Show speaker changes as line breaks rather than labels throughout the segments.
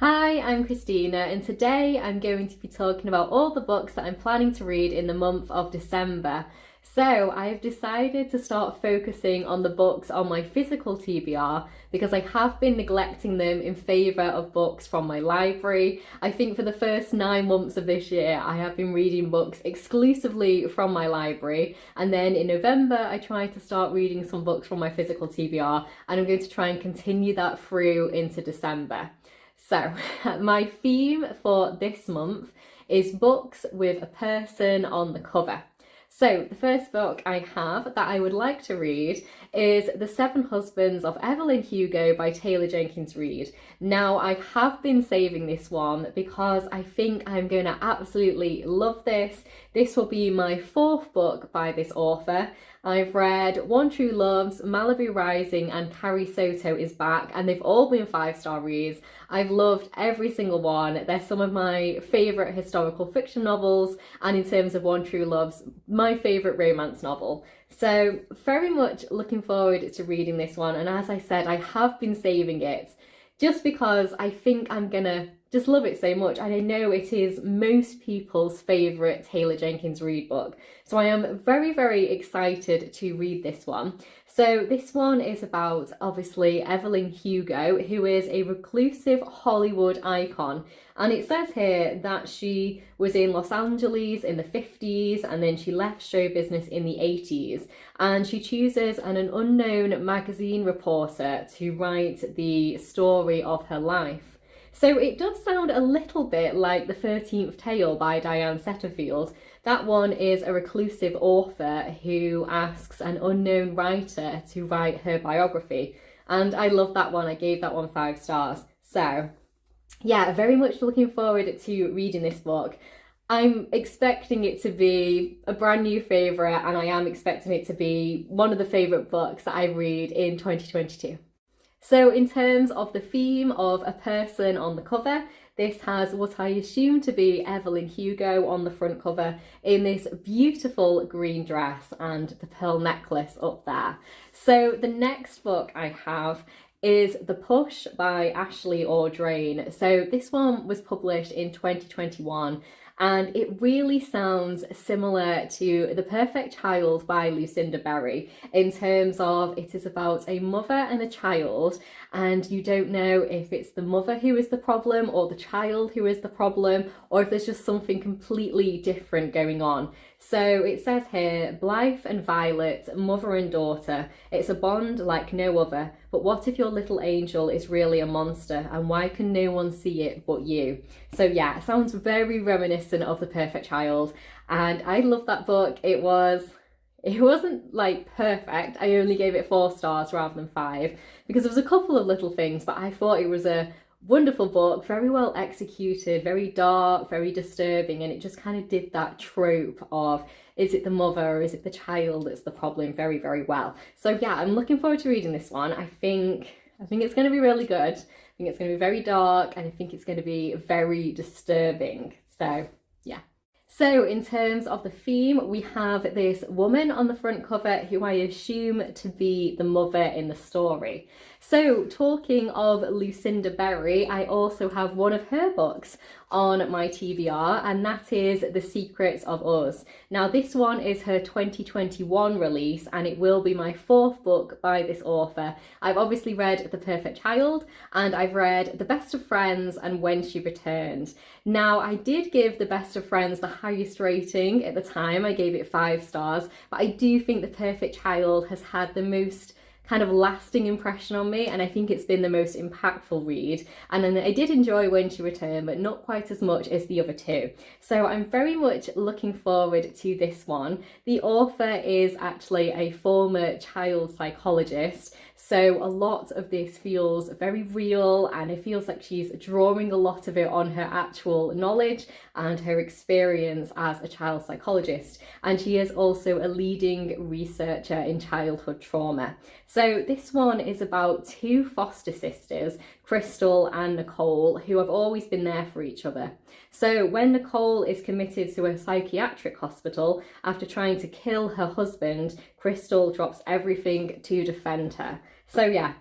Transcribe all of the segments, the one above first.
Hi, I'm Christina, and today I'm going to be talking about all the books that I'm planning to read in the month of December. So I have decided to start focusing on the books on my physical TBR because I have been neglecting them in favour of books from my library. I think for the first 9 months of this year I have been reading books exclusively from my library, and then in November I tried to start reading some books from my physical TBR, and I'm going to try and continue that through into December. So, my theme for this month is books with a person on the cover. So, the first book I have that I would like to read is The Seven Husbands of Evelyn Hugo by Taylor Jenkins Reid. Now, I have been saving this one because I think I'm going to absolutely love this. This will be my fourth book by this author. I've read One True Loves, Malibu Rising, and Carrie Soto is Back, and they've all been 5-star reads. I've loved every single one. They're some of my favourite historical fiction novels, and in terms of One True Loves, my favourite romance novel. So very much looking forward to reading this one, and as I said, I have been saving it just because I think I'm gonna just love it so much, and I know it is most people's favourite Taylor Jenkins Reid book. So I am very, very excited to read this one. So this one is about, obviously, Evelyn Hugo, who is a reclusive Hollywood icon. And it says here that she was in Los Angeles in the 50s, and then she left show business in the 80s. And she chooses an unknown magazine reporter to write the story of her life. So it does sound a little bit like The 13th Tale by Diane Setterfield. That one is a reclusive author who asks an unknown writer to write her biography. And I love that one. I gave that one 5 stars. So yeah, very much looking forward to reading this book. I'm expecting it to be a brand new favourite, and I am expecting it to be one of the favourite books that I read in 2022. So in terms of the theme of a person on the cover, this has what I assume to be Evelyn Hugo on the front cover in this beautiful green dress and the pearl necklace up there. So the next book I have is The Push by Ashley Audrain. So this one was published in 2021. And it really sounds similar to The Perfect Child by Lucinda in terms of it is about a mother and a child, and you don't know if it's the mother who is the problem or the child who is the problem, or if there's just something completely different going on. So it says here, Blythe and Violet, mother and daughter, it's a bond like no other, but what if your little angel is really a monster, and why can no one see it but you? So yeah, it sounds very reminiscent of The Perfect Child, and I love that book. It wasn't like perfect. I only gave it 4 stars rather than 5 because there was a couple of little things, but I thought it was a wonderful book, very well executed, very dark, very disturbing, and it just kind of did that trope of is it the mother or is it the child that's the problem very, very well. So yeah, I'm looking forward to reading this one. I think it's going to be really good. I think it's going to be very dark, and I think it's going to be very disturbing. So yeah. So in terms of the theme, we have this woman on the front cover who I assume to be the mother in the story. So talking of Lucinda, I also have one of her books on my TBR, and that is The Secrets of Us. Now this one is her 2021 release, and it will be my 4th book by this author. I've obviously read The Perfect Child, and I've read The Best of Friends and When She Returned. Now I did give The Best of Friends the highest rating at the time. I gave it 5 stars, but I do think The Perfect Child has had the most kind of lasting impression on me, and I think it's been the most impactful read. And then I did enjoy When She Returned, but not quite as much as the other 2. So I'm very much looking forward to this one. The author is actually a former child psychologist, so a lot of this feels very real, and it feels like she's drawing a lot of it on her actual knowledge and her experience as a child psychologist. And she is also a leading researcher in childhood trauma. So this one is about 2 foster sisters, Crystal and Nicole, who have always been there for each other. So when Nicole is committed to a psychiatric hospital after trying to kill her husband, Crystal drops everything to defend her. So yeah,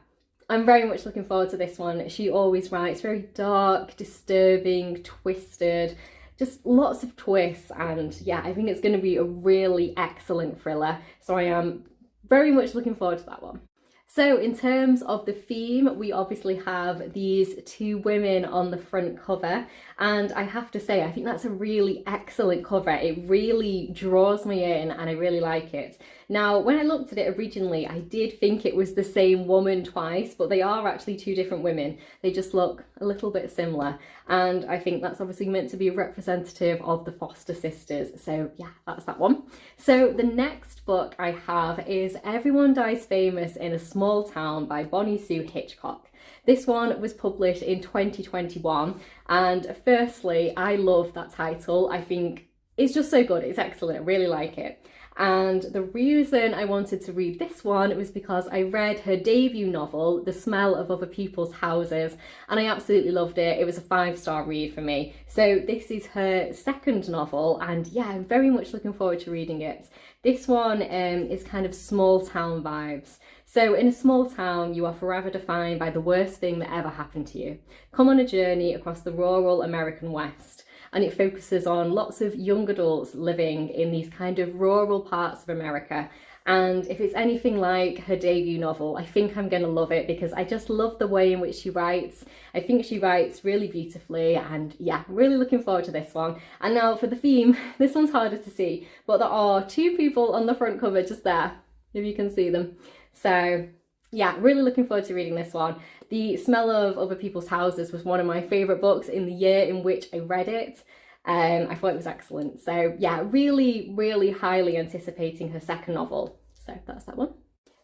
I'm very much looking forward to this one. She always writes very dark, disturbing, twisted, just lots of twists, and yeah, I think it's going to be a really excellent thriller. So I am very much looking forward to that one. So in terms of the theme, we obviously have these two women on the front cover, and I have to say, I think that's a really excellent cover. It really draws me in and I really like it. Now, when I looked at it originally, I did think it was the same woman twice, but they are actually two different women. They just look a little bit similar, and I think that's obviously meant to be representative of the Foster sisters. So yeah, that's that one. So the next book I have is Everyone Dies Famous in a Small Town by Bonnie Sue Hitchcock. This one was published in 2021, and firstly, I love that title. I think it's just so good. It's excellent. I really like it. And the reason I wanted to read this one was because I read her debut novel, The Smell of Other People's Houses, and I absolutely loved it. It was a 5-star read for me. So this is her second novel, and yeah, I'm very much looking forward to reading it. This one is kind of small town vibes. So in a small town, you are forever defined by the worst thing that ever happened to you. Come on a journey across the rural American West. And it focuses on lots of young adults living in these kind of rural parts of America. And if it's anything like her debut novel, I think I'm going to love it, because I just love the way in which she writes. I think she writes really beautifully, and yeah, really looking forward to this one. And now for the theme, this one's harder to see, but there are two people on the front cover just there, if you can see them. So yeah, really looking forward to reading this one. The Smell of Other People's Houses was one of my favourite books in the year in which I read it. I thought it was excellent. So yeah, really, really highly anticipating her second novel. So that's that one.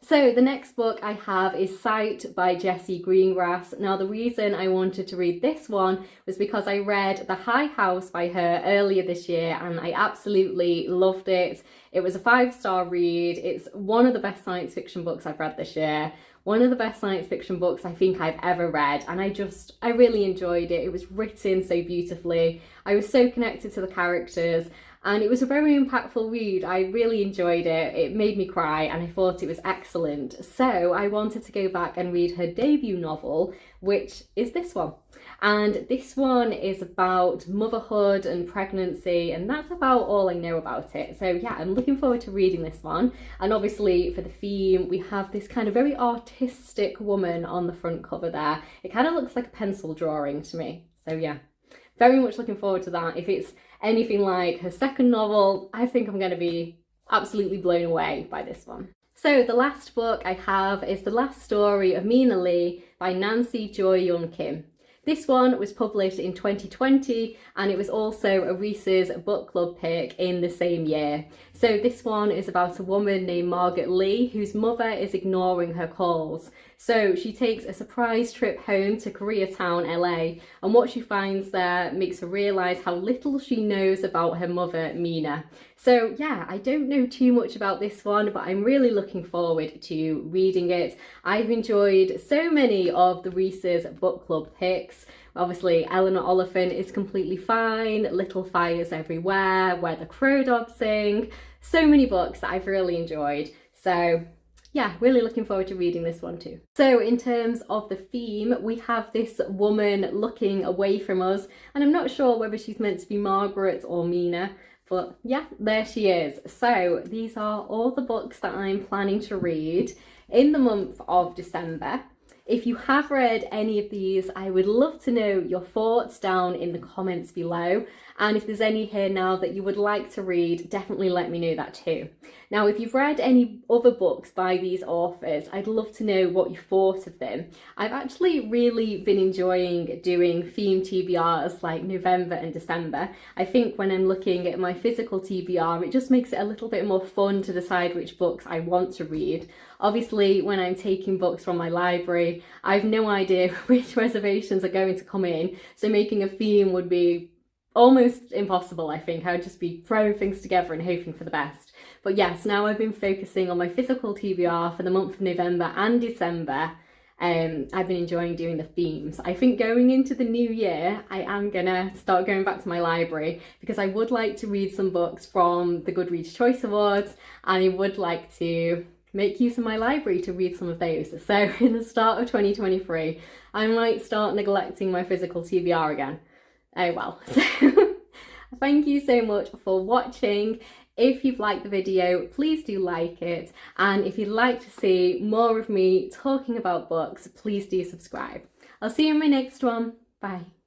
So the next book I have is Sight by Jessie Greengrass. Now the reason I wanted to read this one was because I read The High House by her earlier this year, and I absolutely loved it. It was a 5-star read. It's one of the best science fiction books I've read this year. One of the best science fiction books I think I've ever read, and I really enjoyed it. It was written so beautifully. I was so connected to the characters, and it was a very impactful read. I really enjoyed it. It made me cry, and I thought it was excellent. So I wanted to go back and read her debut novel, which is this one. And this one is about motherhood and pregnancy, and that's about all I know about it. So yeah, I'm looking forward to reading this one. And obviously for the theme, we have this kind of very artistic woman on the front cover there. It kind of looks like a pencil drawing to me. So yeah, very much looking forward to that. If it's anything like her second novel, I think I'm going to be absolutely blown away by this one. So the last book I have is The Last Story of Mina Lee by Nancy Jooyoun Kim. This one was published in 2020, and it was also a Reese's Book Club pick in the same year. So this one is about a woman named Margaret Lee whose mother is ignoring her calls. So she takes a surprise trip home to Koreatown, LA, and what she finds there makes her realise how little she knows about her mother, Mina. So yeah, I don't know too much about this one, but I'm really looking forward to reading it. I've enjoyed so many of the Reese's Book Club picks. Obviously, Eleanor Oliphant is completely fine, Little Fires Everywhere, Where the Crow Dogs Sing. So many books that I've really enjoyed. So yeah, really looking forward to reading this one too. So in terms of the theme, we have this woman looking away from us, and I'm not sure whether she's meant to be Margaret or Mina, but yeah, there she is. So these are all the books that I'm planning to read in the month of December. If you have read any of these, I would love to know your thoughts down in the comments below. And if there's any here now that you would like to read, definitely let me know that too. Now, if you've read any other books by these authors, I'd love to know what you thought of them. I've actually really been enjoying doing theme TBRs like November and December. I think when I'm looking at my physical TBR, it just makes it a little bit more fun to decide which books I want to read. Obviously, when I'm taking books from my library, I've no idea which reservations are going to come in, so making a theme would be almost impossible. I think I would just be throwing things together and hoping for the best. But yes, now I've been focusing on my physical TBR for the month of November and December. I've been enjoying doing the themes. I think going into the new year, I am gonna start going back to my library because I would like to read some books from the Goodreads Choice Awards, and I would like to make use of my library to read some of those. So in the start of 2023, I might start neglecting my physical TBR again. Oh well. So thank you so much for watching. If you've liked the video, please do like it. And if you'd like to see more of me talking about books, please do subscribe. I'll see you in my next one. Bye.